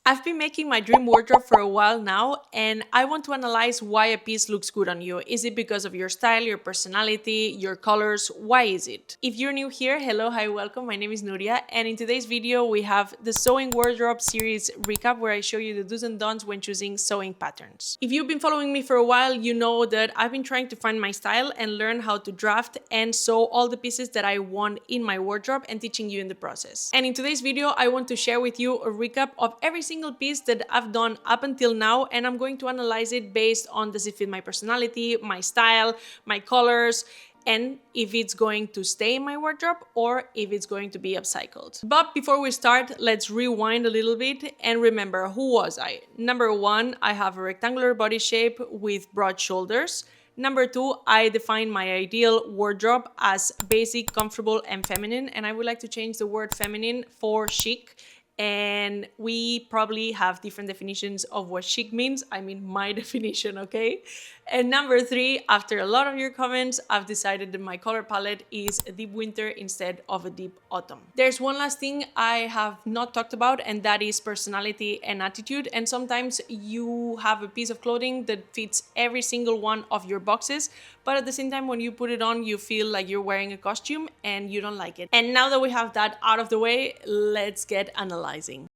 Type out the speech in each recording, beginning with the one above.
I've been making my dream wardrobe for a while now, and I want to analyze why a piece looks good on you. Is it because of your style, your personality, your colors? Why is it? If you're new here, hello, hi, welcome. My name is Nuria, and in today's video, we have the sewing wardrobe series recap where I show you the do's and don'ts when choosing sewing patterns. If you've been following me for a while, you know that I've been trying to find my style and learn how to draft and sew all the pieces that I want in my wardrobe and teaching you in the process. And in today's video, I want to share with you a recap of every single piece that I've done up until now, and I'm going to analyze it based on does it fit my personality, my style, my colors, and if it's going to stay in my wardrobe or if it's going to be upcycled. But before we start, let's rewind a little bit and remember, who was I? Number one, I have a rectangular body shape with broad shoulders. Number two, I define my ideal wardrobe as basic, comfortable, and feminine, and I would like to change the word feminine for chic. And we probably have different definitions of what chic means. I mean, my definition, okay? And number three, after a lot of your comments, I've decided that my color palette is a deep winter instead of a deep autumn. There's one last thing I have not talked about, and that is personality and attitude. And sometimes you have a piece of clothing that fits every single one of your boxes, but at the same time, when you put it on, you feel like you're wearing a costume and you don't like it. And now that we have that out of the way, let's get analyzing.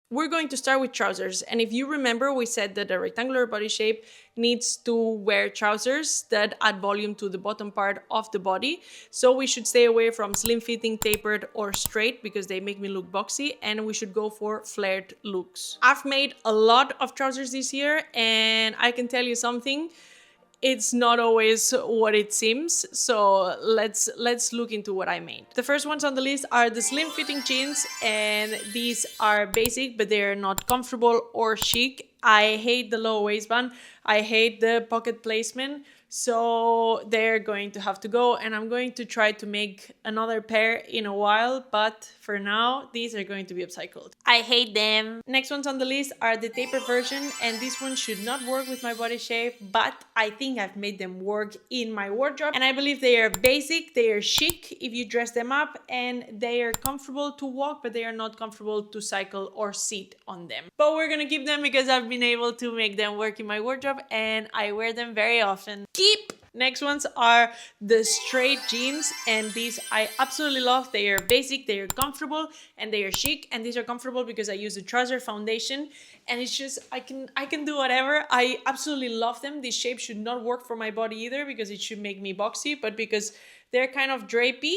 We're going to start with trousers, and if you remember, we said that a rectangular body shape needs to wear trousers that add volume to the bottom part of the body, so we should stay away from slim fitting, tapered, or straight because they make me look boxy, and we should go for flared looks. I've made a lot of trousers this year, and I can tell you something, it's not always what it seems, so let's look into what I made. The first ones on the list are the slim fitting jeans, and these are basic but they're not comfortable or chic. I hate the low waistband, I hate the pocket placement, so they're going to have to go, and I'm going to try to make another pair in a while, but for now these are going to be upcycled. I hate them. Next ones on the list are the taper version, and this one should not work with my body shape, but I think I've made them work in my wardrobe, and I believe they are basic, they are chic if you dress them up, and they are comfortable to walk, but they are not comfortable to cycle or sit on them. But we're gonna keep them because I've been able to make them work in my wardrobe and I wear them very often. Keep! Next ones are the straight jeans, and these I absolutely love. They are basic, they are comfortable, and they are chic. And these are comfortable because I use a trouser foundation, and it's just I can do whatever. I absolutely love them. This shape should not work for my body either because it should make me boxy, but because they're kind of drapey,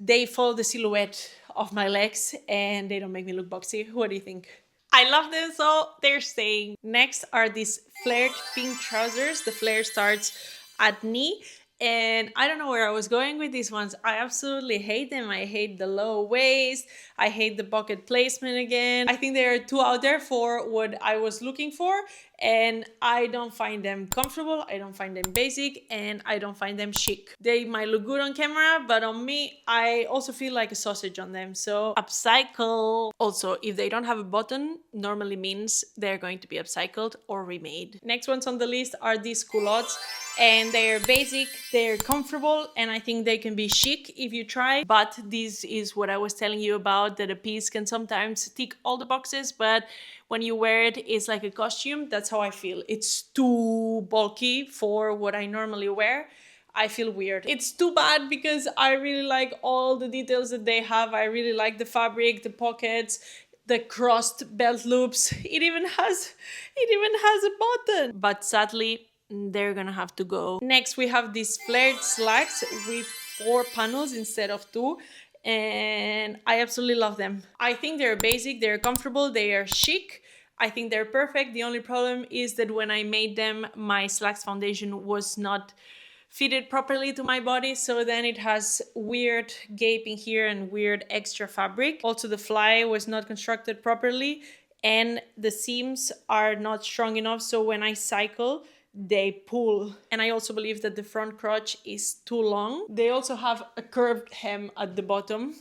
they follow the silhouette of my legs and they don't make me look boxy. What do you think? I love them, so they're staying. Next are these flared pink trousers. The flare starts at knee, and I don't know where I was going with these ones. I absolutely hate them. I hate the low waist. I hate the pocket placement again. I think they are too out there for what I was looking for, and I don't find them comfortable. I don't find them basic, and I don't find them chic. They might look good on camera, but on me, I also feel like a sausage on them. So upcycle. Also, if they don't have a button, normally means they're going to be upcycled or remade. Next ones on the list are these culottes, and they're basic, they're comfortable, and I think they can be chic if you try. But this is what I was telling you about, that a piece can sometimes tick all the boxes, but when you wear it, it's like a costume. That's how I feel. It's too bulky for what I normally wear. I feel weird. It's too bad because I really like all the details that they have. I really like the fabric, the pockets, the crossed belt loops. It even has a button. But sadly, they're gonna have to go. Next, we have these flared slacks with 4 panels instead of 2. And I absolutely love them. I think they're basic, they're comfortable, they are chic. I think they're perfect. The only problem is that when I made them, my slacks foundation was not fitted properly to my body, so then it has weird gaping here and weird extra fabric. Also, the fly was not constructed properly, and the seams are not strong enough, so when I cycle, they pull. And I also believe that the front crotch is too long. They also have a curved hem at the bottom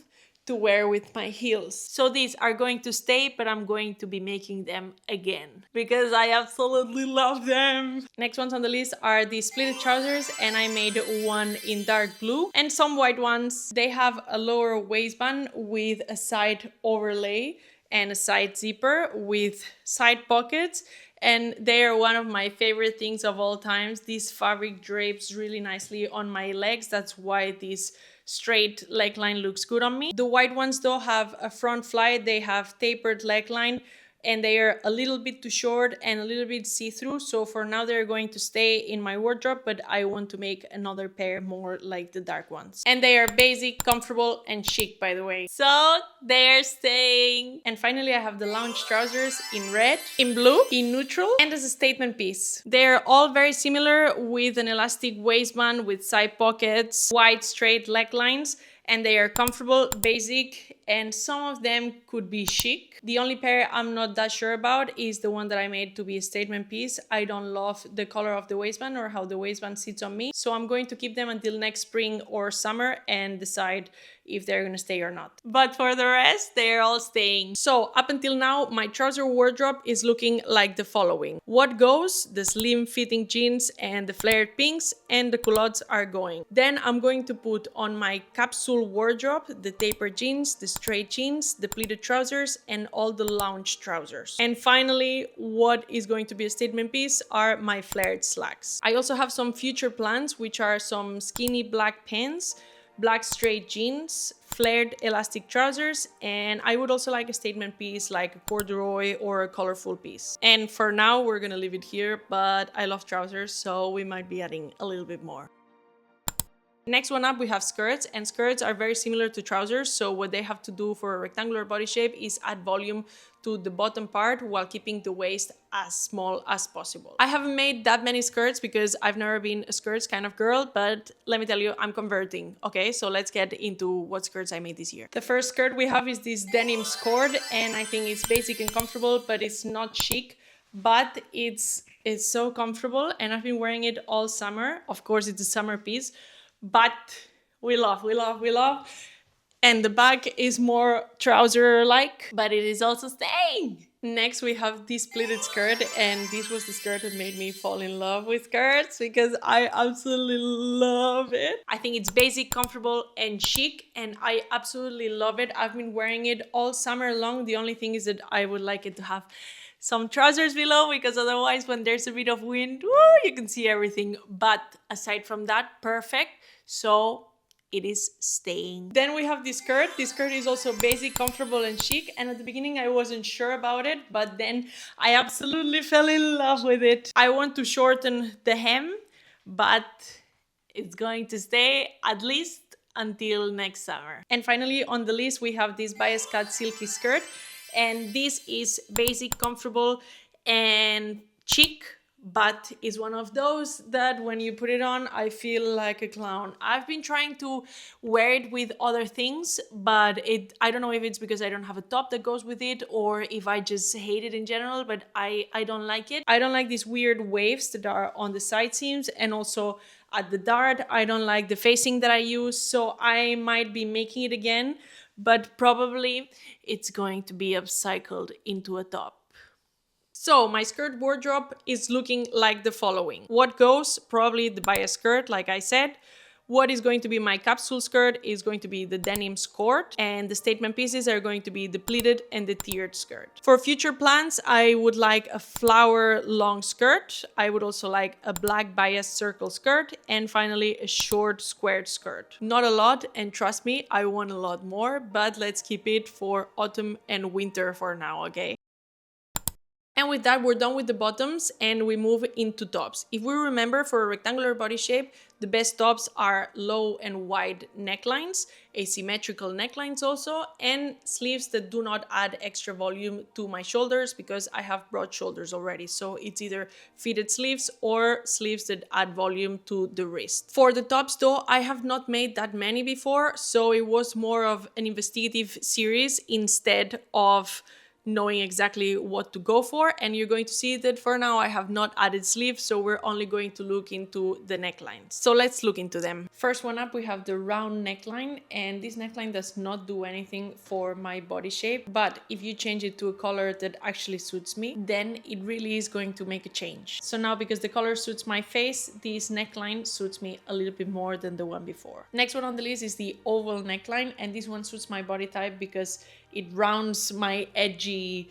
to wear with my heels. So these are going to stay, but I'm going to be making them again because I absolutely love them. Next ones on the list are the split trousers, and I made one in dark blue and some white ones. They have a lower waistband with a side overlay, and a side zipper with side pockets. And they are one of my favorite things of all times. This fabric drapes really nicely on my legs. That's why this straight leg line looks good on me. The white ones though have a front fly. They have tapered leg line, and they are a little bit too short and a little bit see-through. So for now they're going to stay in my wardrobe, but I want to make another pair more like the dark ones. And they are basic, comfortable, and chic, by the way. So they're staying. And finally I have the lounge trousers in red, in blue, in neutral, and as a statement piece. They're all very similar, with an elastic waistband with side pockets, wide straight leg lines, and they are comfortable, basic, and some of them could be chic. The only pair I'm not that sure about is the one that I made to be a statement piece. I don't love the color of the waistband or how the waistband sits on me, so I'm going to keep them until next spring or summer and decide if they're gonna stay or not. But for the rest, they're all staying. So up until now, my trouser wardrobe is looking like the following. What goes? The slim fitting jeans and the flared pinks, and the culottes are going. Then I'm going to put on my capsule wardrobe the tapered jeans, the straight jeans, the pleated trousers, and all the lounge trousers. And finally, what is going to be a statement piece are my flared slacks. I also have some future plans, which are some skinny black pants, black straight jeans, flared elastic trousers, and I would also like a statement piece like a corduroy or a colorful piece. And for now we're gonna leave it here, but I love trousers, so we might be adding a little bit more. Next one up, we have skirts, and skirts are very similar to trousers, so what they have to do for a rectangular body shape is add volume to the bottom part while keeping the waist as small as possible. I haven't made that many skirts because I've never been a skirts kind of girl, but let me tell you, I'm converting. Okay, so let's get into what skirts I made this year. The first skirt we have is this denim skirt, and I think it's basic and comfortable, but it's not chic, but it's so comfortable, and I've been wearing it all summer. Of course, it's a summer piece, but we love. And the back is more trouser-like, but it is also staying. Next, we have this pleated skirt, and this was the skirt that made me fall in love with skirts because I absolutely love it. I think it's basic, comfortable, and chic, and I absolutely love it. I've been wearing it all summer long. The only thing is that I would like it to have some trousers below, because otherwise when there's a bit of wind, woo, you can see everything. But aside from that, perfect. So it is staying. Then we have this skirt. This skirt is also basic, comfortable, and chic. And at the beginning I wasn't sure about it, but then I absolutely fell in love with it. I want to shorten the hem, but it's going to stay at least until next summer. And finally on the list we have this bias cut silky skirt. And this is basic, comfortable, and chic, but it's one of those that when you put it on, I feel like a clown. I've been trying to wear it with other things, but I don't know if it's because I don't have a top that goes with it, or if I just hate it in general, but I don't like it. I don't like these weird waves that are on the side seams, and also at the dart, I don't like the facing that I use, so I might be making it again, but probably it's going to be upcycled into a top. So my skirt wardrobe is looking like the following. What goes? Probably the bias skirt, like I said. What is going to be my capsule skirt is going to be the denim skirt, and the statement pieces are going to be the pleated and the tiered skirt. For future plans, I would like a flower long skirt. I would also like a black bias circle skirt, and finally a short squared skirt. Not a lot, and trust me, I want a lot more, but let's keep it for autumn and winter for now, okay? And with that, we're done with the bottoms and we move into tops. If we remember, for a rectangular body shape, the best tops are low and wide necklines, asymmetrical necklines also, and sleeves that do not add extra volume to my shoulders because I have broad shoulders already. So it's either fitted sleeves or sleeves that add volume to the wrist. For the tops though, I have not made that many before, so it was more of an investigative series instead of knowing exactly what to go for. And you're going to see that for now I have not added sleeves, so we're only going to look into the necklines. So let's look into them. First one up, we have the round neckline, and this neckline does not do anything for my body shape, but if you change it to a color that actually suits me, then it really is going to make a change. So now, because the color suits my face, this neckline suits me a little bit more than the one before. Next one on the list is the oval neckline, and this one suits my body type because it rounds my edgy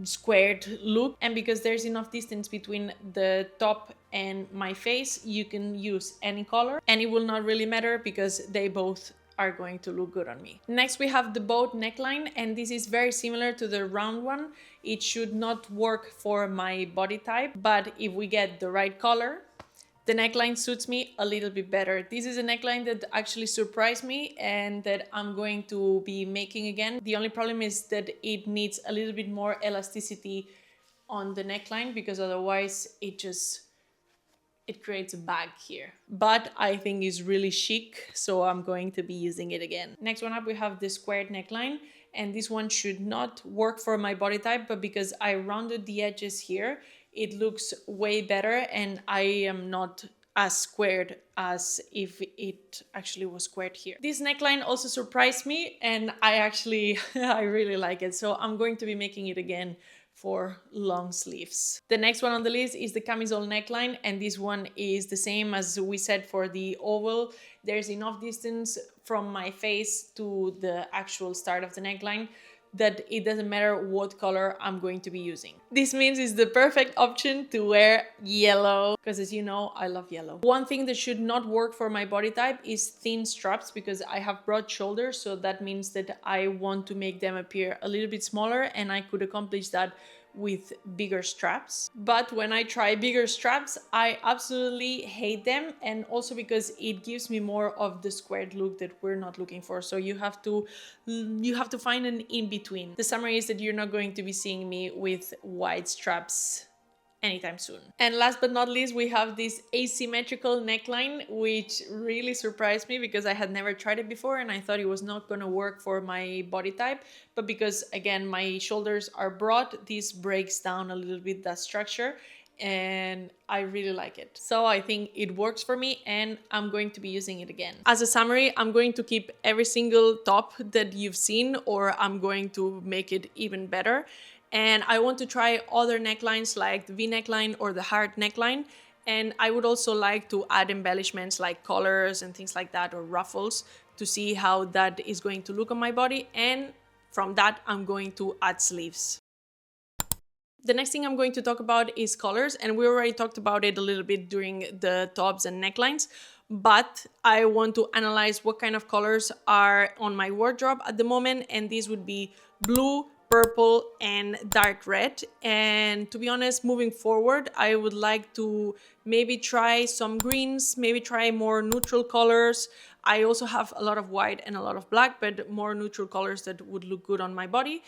squared look. And because there's enough distance between the top and my face, you can use any color and it will not really matter because they both are going to look good on me. Next we have the boat neckline, and this is very similar to the round one. It should not work for my body type, but if we get the right color, the neckline suits me a little bit better. This is a neckline that actually surprised me and that I'm going to be making again. The only problem is that it needs a little bit more elasticity on the neckline because otherwise it creates a bag here. But I think it's really chic, so I'm going to be using it again. Next one up, we have the squared neckline, and this one should not work for my body type, but because I rounded the edges here, it looks way better and I am not as squared as if it actually was squared here. This neckline also surprised me and I really like it. So I'm going to be making it again for long sleeves. The next one on the list is the camisole neckline, and this one is the same as we said for the oval. There's enough distance from my face to the actual start of the neckline that it doesn't matter what color I'm going to be using. This means it's the perfect option to wear yellow, because as you know, I love yellow. One thing that should not work for my body type is thin straps, because I have broad shoulders, so that means that I want to make them appear a little bit smaller, and I could accomplish that with bigger straps. But when I try bigger straps, I absolutely hate them, and also because it gives me more of the squared look that we're not looking for. So you have to find an in-between. The summary is that you're not going to be seeing me with wide straps anytime soon. And last but not least, we have this asymmetrical neckline, which really surprised me because I had never tried it before and I thought it was not going to work for my body type. But because again, my shoulders are broad, this breaks down a little bit that structure and I really like it. So I think it works for me and I'm going to be using it again. As a summary, I'm going to keep every single top that you've seen, or I'm going to make it even better. And I want to try other necklines like the V neckline or the heart neckline. And I would also like to add embellishments like collars and things like that, or ruffles, to see how that is going to look on my body. And from that, I'm going to add sleeves. The next thing I'm going to talk about is colors. And we already talked about it a little bit during the tops and necklines. But I want to analyze what kind of colors are on my wardrobe at the moment. And these would be blue, purple and dark red. And to be honest, moving forward, I would like to maybe try some greens, maybe try more neutral colors. I also have a lot of white and a lot of black, but more neutral colors that would look good on my body.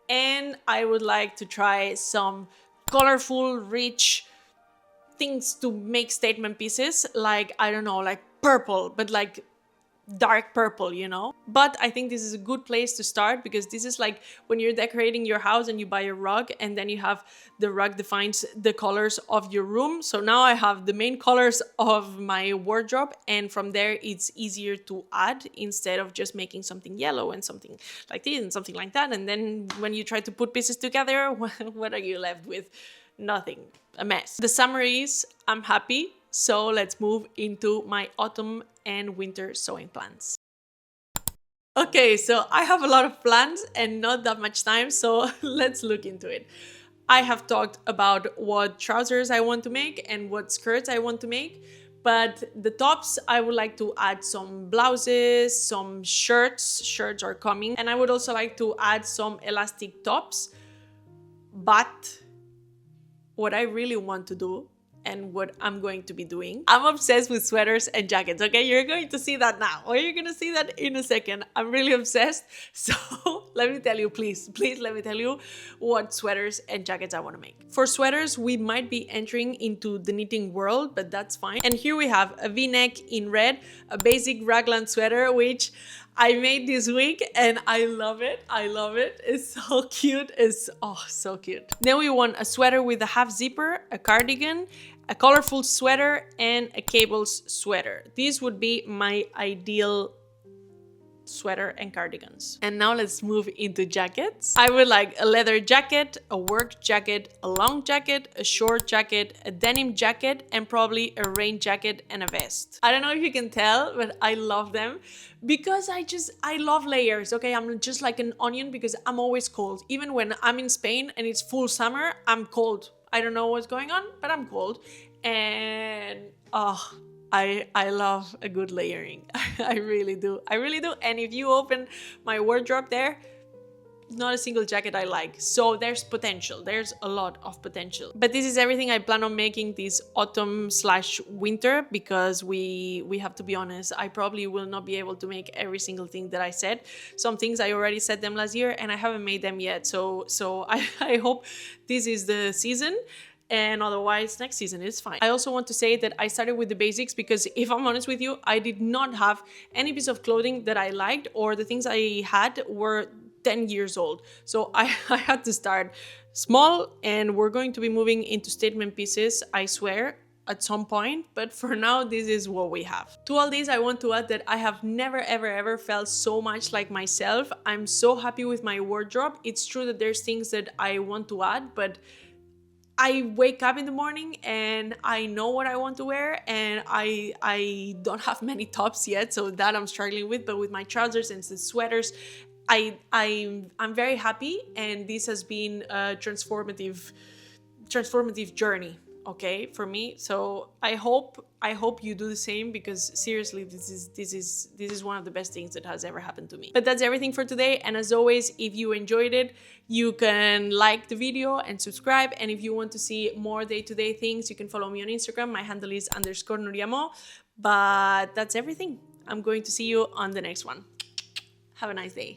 And I would like to try some colorful, rich things to make statement pieces, like, I don't know, like purple, but like dark purple, you know. But I think this is a good place to start, because this is like when you're decorating your house and you buy a rug and then you have the rug defines the colors of your room. So now I have the main colors of my wardrobe, and from there it's easier to add, instead of just making something yellow and something like this and something like that, and then when you try to put pieces together, what are you left with? Nothing. A mess. The summary is I'm happy. So let's move into my autumn and winter sewing plans. Okay, so I have a lot of plans and not that much time, so let's look into it. I have talked about what trousers I want to make and what skirts I want to make, but the tops, I would like to add some blouses, some shirts. Shirts are coming, and I would also like to add some elastic tops. But what I really want to do, and what I'm going to be doing, I'm obsessed with sweaters and jackets. Okay, you're going to see that now, or you're gonna see that in a second. I'm really obsessed. So let me tell you, please let me tell you what sweaters and jackets I want to make. For sweaters, we might be entering into the knitting world, but that's fine. And here we have a V-neck in red, a basic raglan sweater, which I made this week and I love it. I love it. It's so cute. It's so cute. Then we want a sweater with a half zipper, a cardigan, a colorful sweater, and a cables sweater. These would be my ideal sweater and cardigans. And now let's move into jackets. I would like a leather jacket, a work jacket, a long jacket, a short jacket, a denim jacket, and probably a rain jacket and a vest. I don't know if you can tell, but I love them because I love layers. Okay, I'm just like an onion because I'm always cold. Even when I'm in Spain and it's full summer, I'm cold. I don't know what's going on, but I'm cold. And I love a good layering. I really do. I really do. And if you open my wardrobe there, not a single jacket I like. So there's potential. There's a lot of potential. But this is everything I plan on making this autumn/winter because we have to be honest, I probably will not be able to make every single thing that I said. Some things I already said them last year and I haven't made them yet. So I hope this is the season. And otherwise next season is fine. I also want to say that I started with the basics because if I'm honest with you, I did not have any piece of clothing that I liked, or the things I had were 10 years old. So I had to start small, and we're going to be moving into statement pieces, I swear, at some point, but for now this is what we have. To all this, I want to add that I have never ever felt so much like myself. I'm so happy with my wardrobe. It's true that there's things that I want to add, but I wake up in the morning and I know what I want to wear, and I don't have many tops yet, so that I'm struggling with, but with my trousers and the sweaters, I'm very happy, and this has been a transformative journey, okay, for me. So I hope you do the same, because seriously, this is one of the best things that has ever happened to me. But that's everything for today, and as always, if you enjoyed it, you can like the video and subscribe, and if you want to see more day-to-day things, you can follow me on Instagram. My handle is _Nuriamo. But that's everything. I'm going to see you on the next one. Have a nice day.